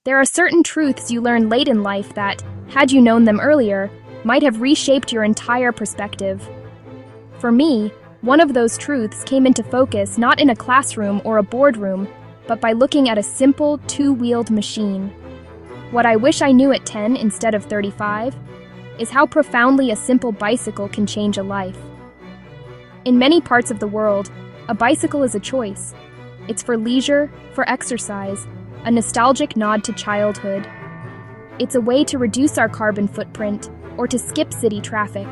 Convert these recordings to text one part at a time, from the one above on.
There are certain truths you learn late in life that, had you known them earlier, might have reshaped your entire perspective. For me, one of those truths came into focus not in a classroom or a boardroom, but by looking at a simple, two-wheeled machine. What I wish I knew at 10 instead of 35 is how profoundly a simple bicycle can change a life. In many parts of the world, a bicycle is a choice. It's for leisure, for exercise, a nostalgic nod to childhood. It's a way to reduce our carbon footprint or to skip city traffic.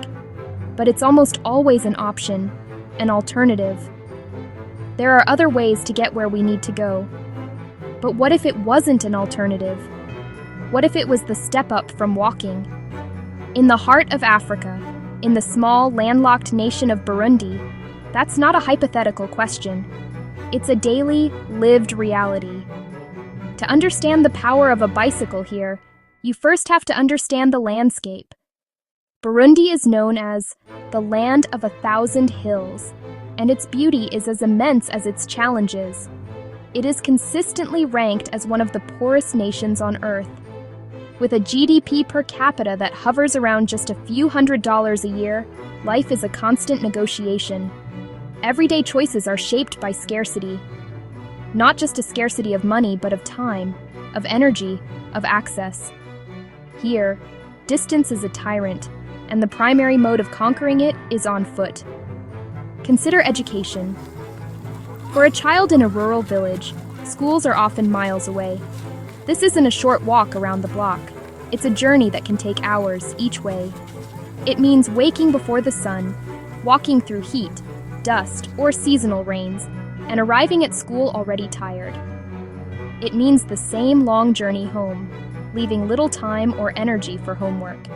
But it's almost always an option, an alternative. There are other ways to get where we need to go. But what if it wasn't an alternative? What if it was the step up from walking? In the heart of Africa, in the small, landlocked nation of Burundi, that's not a hypothetical question. It's a daily, lived reality. To understand the power of a bicycle here, you first have to understand the landscape. Burundi is known as the land of 1,000 hills, and its beauty is as immense as its challenges. It is consistently ranked as one of the poorest nations on Earth. With a GDP per capita that hovers around just a few $100s a year, life is a constant negotiation. Everyday choices are shaped by scarcity. Not just a scarcity of money, but of time, of energy, of access. Here, distance is a tyrant, and the primary mode of conquering it is on foot. Consider education. For a child in a rural village, schools are often miles away. This isn't a short walk around the block. It's a journey that can take hours each way. It means waking before the sun, walking through heat, dust, or seasonal rains, and arriving at school already tired. It means the same long journey home, leaving little time or energy for homework.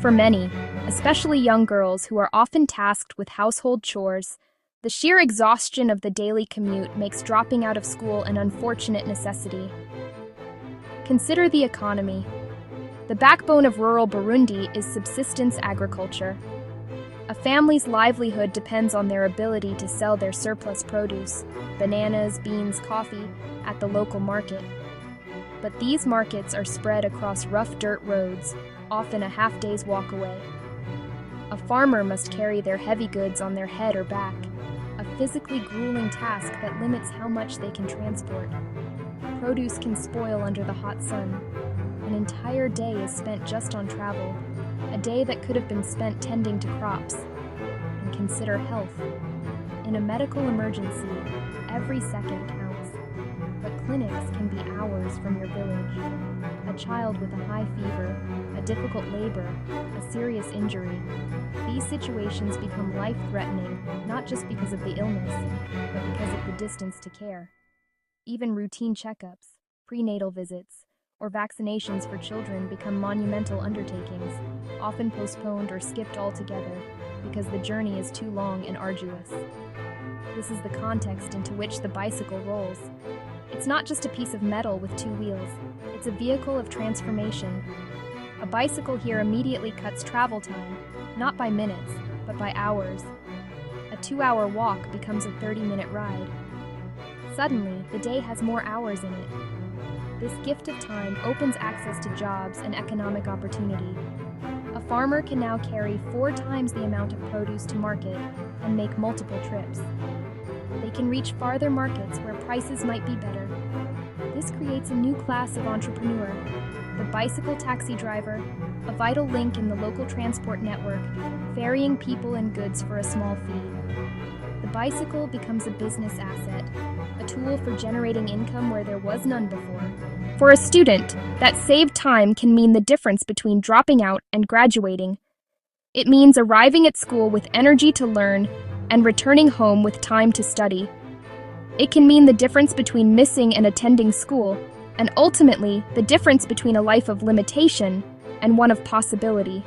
For many, especially young girls who are often tasked with household chores, the sheer exhaustion of the daily commute makes dropping out of school an unfortunate necessity. Consider the economy. The backbone of rural Burundi is subsistence agriculture. A family's livelihood depends on their ability to sell their surplus produce, bananas, beans, coffee, at the local market. But these markets are spread across rough dirt roads, often a half-day's walk away. A farmer must carry their heavy goods on their head or back, a physically grueling task that limits how much they can transport. Produce can spoil under the hot sun. An entire day is spent just on travel, a day that could have been spent tending to crops. And consider health. In a medical emergency, every second counts. But clinics can be hours from your village. A child with a high fever, a difficult labor, a serious injury. These situations become life-threatening, not just because of the illness, but because of the distance to care. Even routine checkups, prenatal visits, or vaccinations for children become monumental undertakings, often postponed or skipped altogether because the journey is too long and arduous. This is the context into which the bicycle rolls. It's not just a piece of metal with two wheels, it's a vehicle of transformation. A bicycle here immediately cuts travel time, not by minutes, but by hours. A 2-hour walk becomes a 30-minute ride. Suddenly, the day has more hours in it. This gift of time opens access to jobs and economic opportunity. A farmer can now carry 4 times the amount of produce to market and make multiple trips. They can reach farther markets where prices might be better. This creates a new class of entrepreneur, the bicycle taxi driver, a vital link in the local transport network, ferrying people and goods for a small fee. The bicycle becomes a business asset, a tool for generating income where there was none before. For a student, that saved time can mean the difference between dropping out and graduating. It means arriving at school with energy to learn and returning home with time to study. It can mean the difference between missing and attending school, and ultimately, the difference between a life of limitation and one of possibility.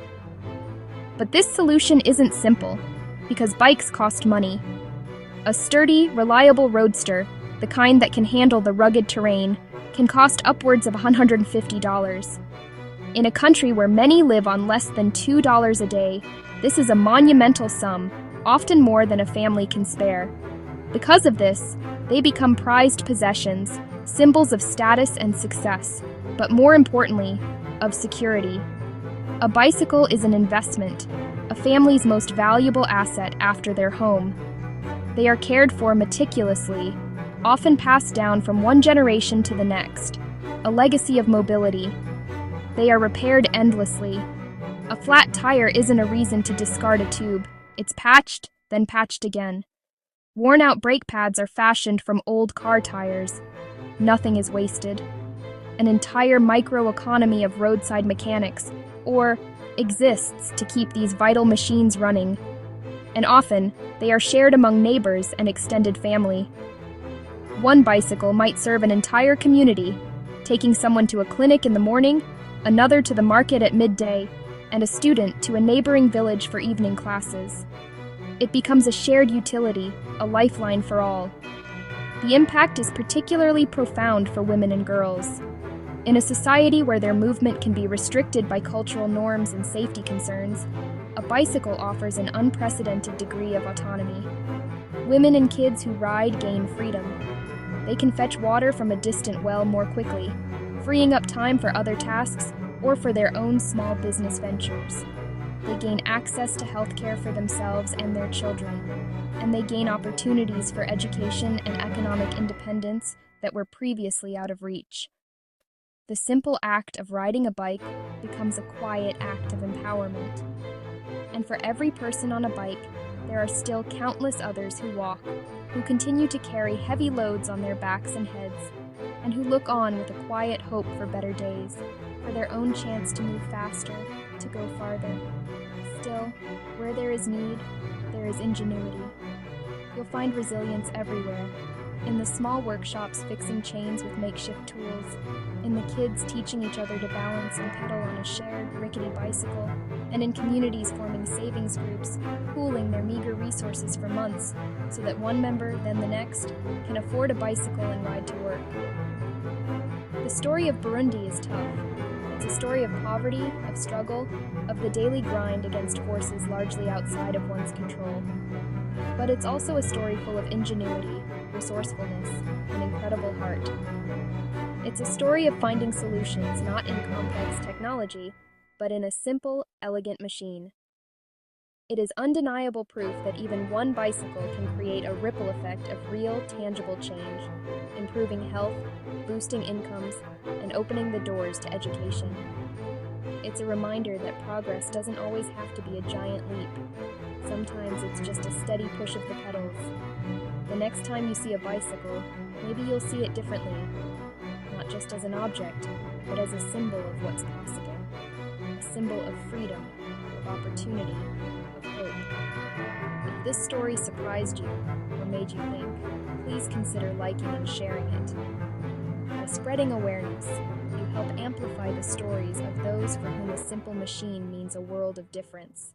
But this solution isn't simple, because bikes cost money. A sturdy, reliable roadster, the kind that can handle the rugged terrain, can cost upwards of $150. In a country where many live on less than $2 a day, this is a monumental sum, often more than a family can spare. Because of this, they become prized possessions, symbols of status and success, but more importantly, of security. A bicycle is an investment, a family's most valuable asset after their home. They are cared for meticulously, often passed down from one generation to the next, a legacy of mobility. They are repaired endlessly. A flat tire isn't a reason to discard a tube. It's patched, then patched again. Worn-out brake pads are fashioned from old car tires. Nothing is wasted. An entire microeconomy of roadside mechanics, exists to keep these vital machines running. And often, they are shared among neighbors and extended family. One bicycle might serve an entire community, taking someone to a clinic in the morning, another to the market at midday, and a student to a neighboring village for evening classes. It becomes a shared utility, a lifeline for all. The impact is particularly profound for women and girls. In a society where their movement can be restricted by cultural norms and safety concerns, a bicycle offers an unprecedented degree of autonomy. Women and kids who ride gain freedom. They can fetch water from a distant well more quickly, freeing up time for other tasks or for their own small business ventures. They gain access to healthcare for themselves and their children, and they gain opportunities for education and economic independence that were previously out of reach. The simple act of riding a bike becomes a quiet act of empowerment. And for every person on a bike, there are still countless others who walk, who continue to carry heavy loads on their backs and heads, and who look on with a quiet hope for better days, for their own chance to move faster, to go farther. Still, where there is need, there is ingenuity. You'll find resilience everywhere. In the small workshops fixing chains with makeshift tools, in the kids teaching each other to balance and pedal on a shared, rickety bicycle, and in communities forming savings groups, pooling their meager resources for months, so that one member, then the next, can afford a bicycle and ride to work. The story of Burundi is tough. It's a story of poverty, of struggle, of the daily grind against forces largely outside of one's control. But it's also a story full of ingenuity, resourcefulness, and incredible heart. It's a story of finding solutions not in complex technology, but in a simple, elegant machine. It is undeniable proof that even one bicycle can create a ripple effect of real, tangible change, improving health, boosting incomes, and opening the doors to education. It's a reminder that progress doesn't always have to be a giant leap. Sometimes it's just a steady push of the pedals. The next time you see a bicycle, maybe you'll see it differently, not just as an object, but as a symbol of what's possible. A symbol of freedom, of opportunity, of hope. If this story surprised you or made you think, please consider liking and sharing it. By spreading awareness, you help amplify the stories of those for whom a simple machine means a world of difference.